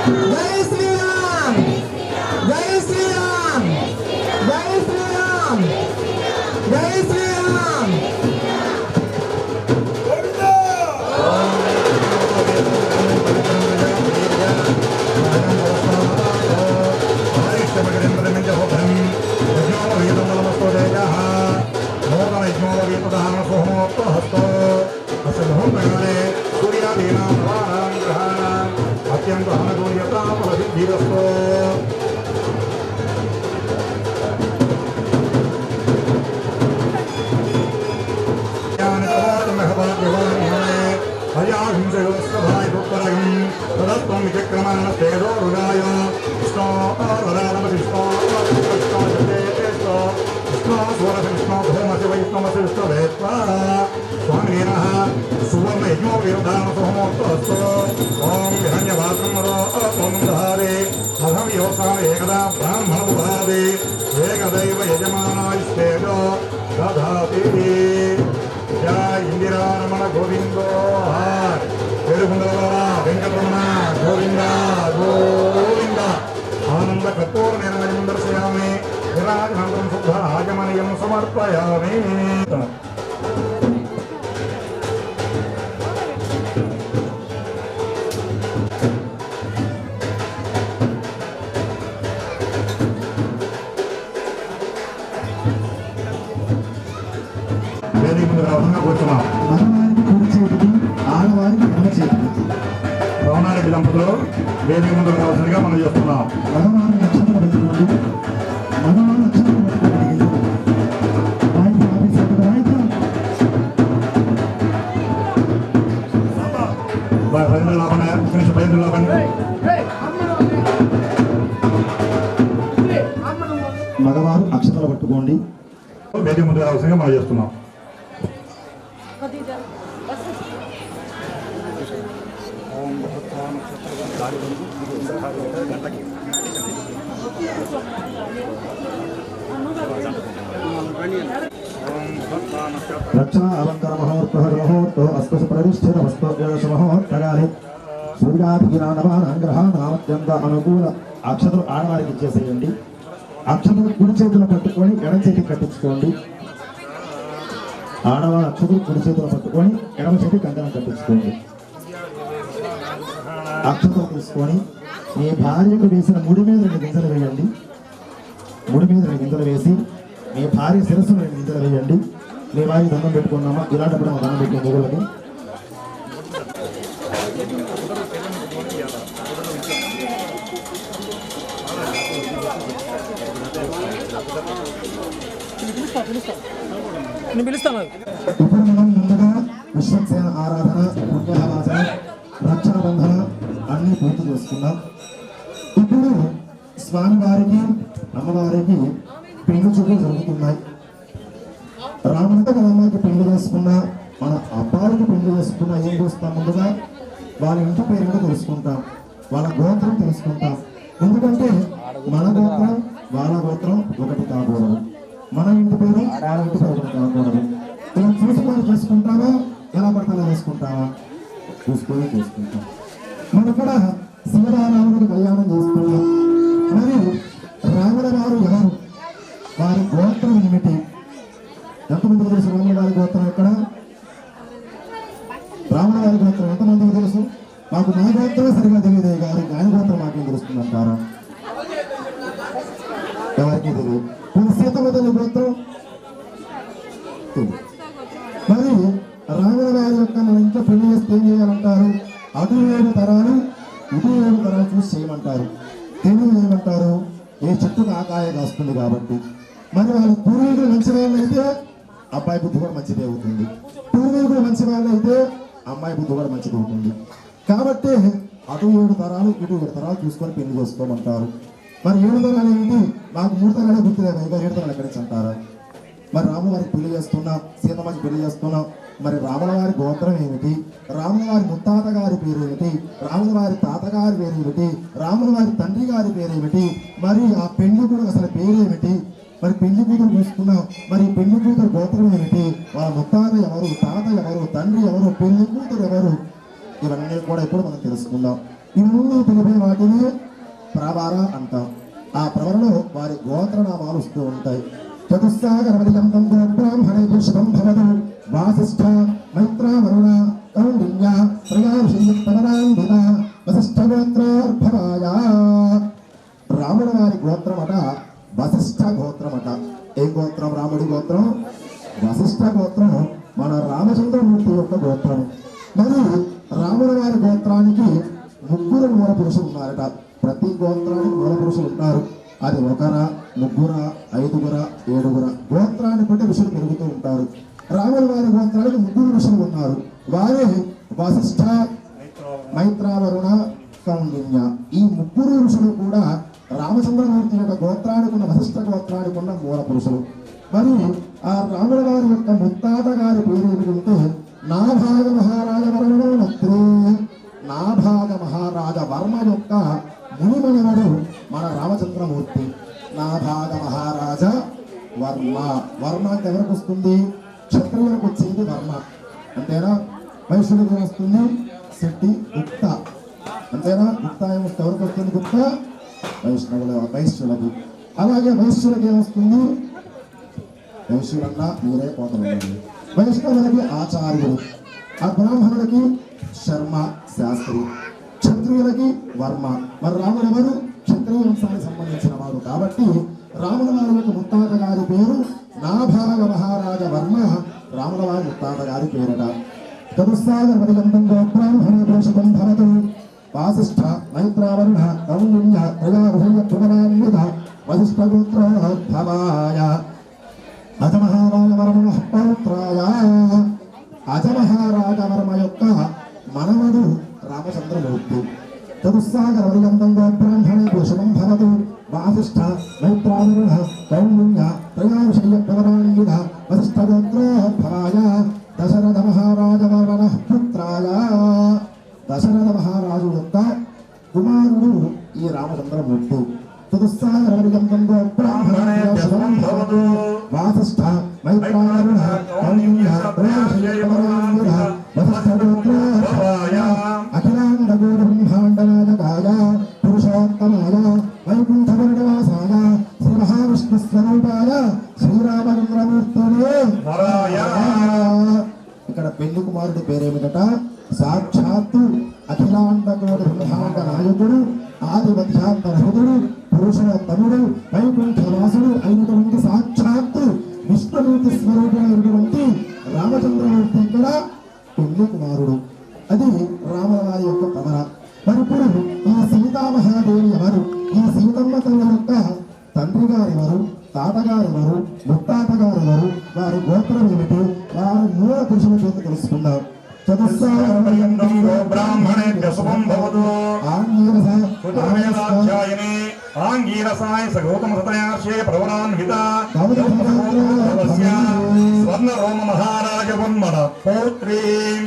జై శ్రీరామ్ జై శ్రీరామ్ జై శ్రీరామ్ జై శ్రీరామ్ ఏకదైవ యజమానాయిస్తేజో దధాతి జయ ఇందిరారమణ గోవిందో ఏడుగుండల వెంకటరమణ గోవింద గోవింద ఆనంద కర్పూర నిర్మలం దర్శయామి విరాజనందరం శుద్ధ ఆగమనీయం సమర్పయామి. రవణారెడ్డి దంపతులు వేదిక ముందు రావాల్సిందిగా మనం చేస్తున్నాం. మగవారు అక్షతలు పట్టుకోండి. వేదిక ముందు రావాల్సిందిగా మనం చేస్తున్నాం. రక్షణ అలంకార మహోత్సవ అస్పశ ప్రతిష్ఠిత వస్తోపదేశ మహోత్తరాన్ని సూర్యాధినామగ్రహానామత్యంత అనుకూల అక్షతలు ఆడవారికి ఇచ్చేసేయండి. అక్షతలు కుడి చేతులు పట్టుకొని ఎడమ చేతికి కట్టించుకోండి. ఆడవాళ్ళ అక్షతలు కుడి చేతులు పట్టుకొని ఎడమ చేతి కంకణం కట్టించుకోండి. అక్షతలు తీసుకొని మీ భార్యకు వేసిన ముడి మీద 2 గింజలు వేయండి. ముడి మీద 2 గింజలు వేసి మీ భార్య శిరస్సును 2 గింజలు వేయండి. మీ వారికి దండం పెట్టుకున్నామా? ఇలాంటప్పుడు దండం పెట్టిన మొగులకి ఇప్పుడు మనం ముందుగా విశ్వక్సేన ఆరాధన, పుణ్యావాచన, రక్షణ బంధన అన్ని పూర్తి చేసుకున్నాం. ఇప్పుడు స్వామివారికి అమ్మవారికి పెళ్లి చూపులు జరుగుతున్నాయి. రాముడితో మన అమ్మాయికి పెళ్లి చేసుకున్నా, మన అబ్బాయికి పెళ్లి చేసుకున్నా ఏం చూస్తాం? ముందుగా వాళ్ళ ఇంటి పేరు కూడా తెలుసుకుంటాం, వాళ్ళ గోత్రం తెలుసుకుంటాం. ఎందుకంటే మన గోత్రం వాళ్ళ గోత్రం ఒకటి కాకూడదు, మన ఇంటి పేరు వాళ్ళ ఇంటి పేరు ఒకటి కాకూడదు. ఇలా చూసుకొని చేసుకుంటామా? ఎలా పడతానో చేసుకుంటామా? చూసుకొని చేసుకుంటాం. మనం కూడా సీతారాముడికి కళ్యాణం చేసుకున్నాం. మరి రాముల వారు ఎవరు? వారి గోత్రం ఏమిటి? ఎంతమందికి తెలుసు రాముల వారి గోత్రం? ఎక్కడ రాముల వారి గోత్రం ఎంతమందికి తెలుసు? మాకు నా గోత్రమే సరిగా తెలియదే గారు, ఆయన గోత్రం మాకేం తెలుస్తుందంటారా? ఎవరికి తెలియదు. సీతమ్మ తల్లి గోత్రం మరి రాముల వారి యొక్క మన ఇంట్లో పెళ్లి చేస్తే ఏం చేయాలంటారు? అటు 7 తరాలు ఇటు 7 తరాలు చూసి చేయమంటారు. తెలుగు ఏమంటారు? ఏ చెట్టుకు ఆకాయ కాస్తుంది కాబట్టి. మరి వాళ్ళ పూర్వీకులు మంచి వాళ్ళు అయితే అబ్బాయి బుద్ధి కూడా మంచిది అవుతుంది, పూర్వీకులు మంచి వాళ్ళు అయితే అమ్మాయి బుద్ధి కూడా మంచిది అవుతుంది. కాబట్టి అటు 7 తరాలు ఇటు 7 తరాలు చూసుకొని పెళ్లి చేసుకోమంటారు. మరి 7 తరాలు ఏమిటి? మాకు 3 తరాలే గుర్తులేదు, ఇంకా 7 తరాలు ఎక్కడి నుంచి అంటారా? మరి రాముల వారికి పెళ్లి చేస్తున్నాం, సీతమ్మకి పెళ్లి చేస్తున్నాం. మరి రాముల వారి గోత్రం ఏమిటి? రాముల వారి ముత్తాత గారి పేరు ఏమిటి? రాముల వారి తాతగారి పేరు ఏమిటి? రాముల వారి తండ్రి గారి పేరు ఏమిటి? మరి ఆ పెళ్లి కూడా అసలు పేరేమిటి? మరి పెళ్లి కూతురు చూసుకున్నాం, మరి పెళ్లి కూతురు గోత్రం ఏమిటి? వాళ్ళ ముత్తాత ఎవరు, తాత ఎవరు, తండ్రి ఎవరు, పెళ్లి కూతురు ఎవరు? ఇవన్నీ కూడా ఇప్పుడు మనం తెలుసుకుందాం. ఇవన్నీ తెలిపే వాటిని ప్రవర అంటాం. ఆ ప్రవరలో వారి గోత్రనామాలు వస్తూ ఉంటాయి. చతుస్సాగరవరియంతం బ్రాహ్మణే శుభం భవతు వాసిష్ఠ మైత్ర వరుణ కౌండిన్య త్రయావిషయపదరాన్విత వసిష్ఠ గోత్రోద్భవాయ. రాముల వారి గోత్రమట వసిష్ఠ గోత్రమట. ఏ గోత్రం? రాముడి గోత్రం వసిష్ఠ గోత్రం, మన రామచంద్రమూర్తి యొక్క గోత్రం. మరి రాముల వారి గోత్రానికి ముగ్గురు మూల పురుషులు ఉన్నారట. ప్రతి గోత్రానికి మూల పురుషులు ఉంటారు. అది ఒకర, ముగ్గుర, ఐదుగుర, ఏడుగుర, గోత్రాన్ని బట్టి ఋషులు పెరుగుతూ ఉంటారు. రాముల వారి గోత్రానికి ముగ్గురు ఋషులు ఉన్నారు. వారే వసిష్ఠ, మైత్రావరుణ, కౌండిన్య. ఈ ముగ్గురు ఋషులు కూడా రామచంద్రమూర్తి యొక్క గోత్రానికి ఉన్న వసిష్ఠ గోత్రానికి ఉన్న మూల పురుషులు. మరి ఆ రాముల వారి యొక్క ముత్తాత గారి పేరు ఏమిటంటే నాభాగ మహారాజ వర్మణోత్రి. నాభాగ మహారాజ వర్మ యొక్క మునిమనవడు మన రామచంద్రమూర్తి. నాభాగ మహారాజ వర్మ. వర్మ అంటే ఎవరికి వస్తుంది? క్షత్రియులకు వచ్చేది వర్మ అంతేనా? వైశ్యుడికి వస్తుంది శెట్టి, గుప్త అంతేనా? గుప్త ఏమొస్తే ఎవరికి వస్తుంది? గుప్త వైశ్యులకి. అలాగే వైశ్యులకి ఏమొస్తుంది? వైశ్యులన్నా మీరే పోతుంది. వైష్ణవులకి ఆచార్యుడు, ఆ బ్రాహ్మణులకి శర్మ శాస్త్రి, క్షత్రియులకి వర్మ. మరి రాముడు ఎవరు? క్షత్రియ వంశానికి సంబంధించిన వాడు కాబట్టి రాముల వారి యొక్క ముత్తాత గారి పేరు నాభాగ మహారాజ వర్మ. రాముల వారి ముత్తాత గారి పేరట. చతుస్సాగరవరియంతం బ్రాహ్మణే శుభం భవతు వాసిష్ఠ మైత్రావరుణ కౌండిన్య త్రయావిషయపదరాన్విత వసిష్ఠ గోత్రోద్భవాయ. అజమహారాజవర్మ పౌత్రాయ. అజమహారాజవర్మ యొక్క మనవడు రామచంద్రమూర్తి. చతుస్సాగరవరియంతం బ్రాహ్మణే శుభం భవతు వాసిష్ఠ మైత్రావరుణ కౌండిన్య త్రయావిషయపదరాన్విత వసిష్ఠ గోత్రోద్భవాయ. దశరథ మహారాజవర్మ పుత్రాయ. దశరథ మహారాజు యొక్క కుమారుడు ఈ రామచంద్రమూర్తి. చతుస్సాగరవరియంతం బ్రాహ్మణే శుభం భవతు వాసిష్ఠ మైత్రావరుణ కౌండిన్య త్రయావిషయపదరాన్విత వసిష్ఠ గోత్రోద్భవాయ. అఖిలాండ గోడ బ్రహ్మాండనాయకాయ పురుషోత్తమాయ వైకుంఠవర్ణవాసాయ శ్రీ మహావిష్ణు స్వరూపాయ శ్రీరామచంద్రమూర్తినే. ఇక్కడ పెళ్లి కుమారుడి పేరేమిటట? సాక్షాత్తు అఖిలాండకోటి బ్రహ్మాండ నాయకుడు, ఆదిమధ్యాంతరహుడు, పురుషోత్తముడు, వైకుంఠవాసుడు అయినటువంటి సాక్షాత్తు విష్ణుమూర్తి స్వరూపమైనటువంటి రామచంద్రమూర్తి ఇక్కడ పెళ్లి కుమారుడు. అది రాముల వారి యొక్క కమల. మరి ఇప్పుడు ఈ సీతామహాదేవి ఎవరు? ఈ సీతమ్మ తల్లి యొక్క తండ్రి గారెవరు? తాతగారెవరు? ముత్తాతగారెవరు? వారి గోత్రం ఏమిటి? వారి మూల పురుషుల చేత తెలుసుకుందాం. చతుస్సాగరవరియంతం బ్రాహ్మణేభ్యః శుభం భవతు ఆంగీరసాయ సగౌతమసతయార్షే ప్రవరాన్విత స్వర్ణరోమ మహారాజ వర్మణ పౌత్రీం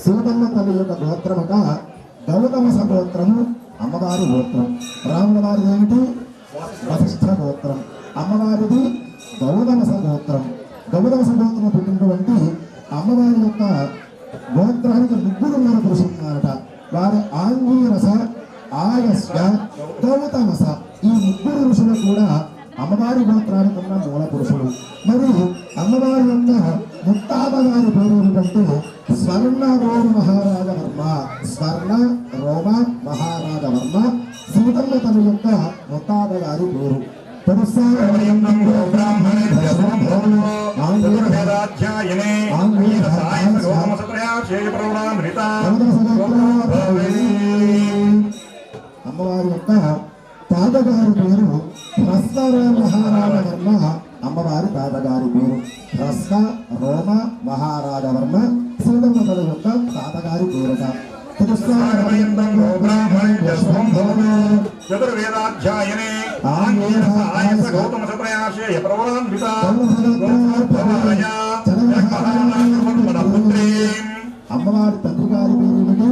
సీతమ్మ తల్లి యొక్క గోత్రమట గౌతమస గోత్రము, అమ్మవారి గోత్రం. రాముల వారిది ఏమిటి? వసిష్ఠ గోత్రం. అమ్మవారిది గౌతమస గోత్రం. గౌతమస గోత్రం పుట్టినటువంటి అమ్మవారి యొక్క గోత్రానికి ముగ్గురు మూల పురుషులు ఉన్నారట. వారి ఆంగీరస, ఆయస్య, గౌతమస ఈ ముగ్గురు ఋషులు కూడా అమ్మవారి గోత్రానికి ఉన్న మూల పురుషులు. మరి అమ్మవారి యొక్క ముత్తాత గారి పేరు ఏమిటంటే స్వర్ణ రోమ మహారాజ వర్మ. స్వర్ణ రోమ మహారాజ వర్మ సీతమ్మ తల్లి యొక్క ముత్తాత గారి పేరు. అమ్మవారి యొక్క తాతగారి పేరు రస్న రోమ మహారాజ వర్మ. అమ్మవారి తాతగారి పేరు రస్న రోమ మహారాజ వర్మ. సీతమ్మ తల్లి యొక్క తాతగారి పేరుట. చతుర్వేదాధ్యాయనే ఆంగీరసాయ గౌతమసతయార్షే ప్రవరాన్విత అమ్మవారి తండ్రి గారి పేరు ఏమిటి?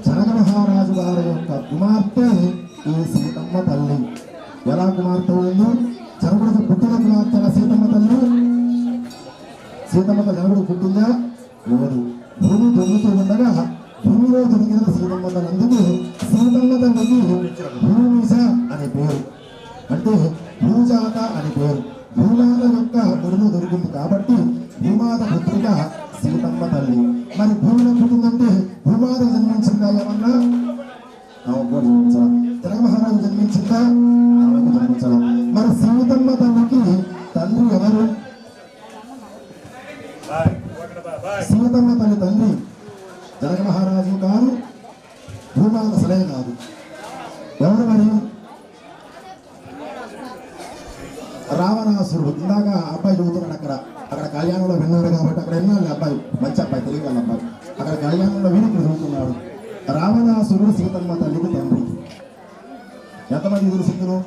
జనక మహారాజు గారి యొక్క కుమార్తె ఈ సీతమ్మ తల్లి. ఎలా కుమార్తె ఉంది? జనకుడికి పుట్టిన కుమార్తె సీతమ్మ తల్లి. సీతమ్మ జనకుడు పుట్టిందా? లేదు. భూమి పొందుతూ ఉండగా భూమిలో జరిగిన సీతమ్మ తల్లికి సీతమ్మ తల్లికి భూమిజ అనే పేరు, అంటే భూజాత అనే పేరు. భూమాత యొక్క ముడుము దొరికింది కాబట్టి భూమాత పుత్రిక సీతమ్మ తల్లి. మరి భూమిలో పుట్టిందంటే భూమాత జన్మించిందా ఏమన్నా? జనక మహారాజు జన్మించిందా? జన్మించడం. మరి సీతమ్మ తల్లికి తండ్రి ఎవరు? సీతమ్మ తల్లి తండ్రి జనక మహారాజు కాదు, భూమాత అసలే కాదు. ఎవరు మరి? రావణాసురుడు. ఇందాక అబ్బాయి చదువుతున్నాడు అక్కడ కళ్యాణంలో విన్నాడు కాబట్టి అక్కడ విన్నాడు అబ్బాయి, మంచి అబ్బాయి, తెలియ వాళ్ళ అబ్బాయి. అక్కడ కళ్యాణంలో విని ఇక్కడ చదువుతున్నాడు. రావణాసురుడు సీతమ్మ తల్లికి తండ్రి. ఎంతమంది తెలుసు ఇందులో?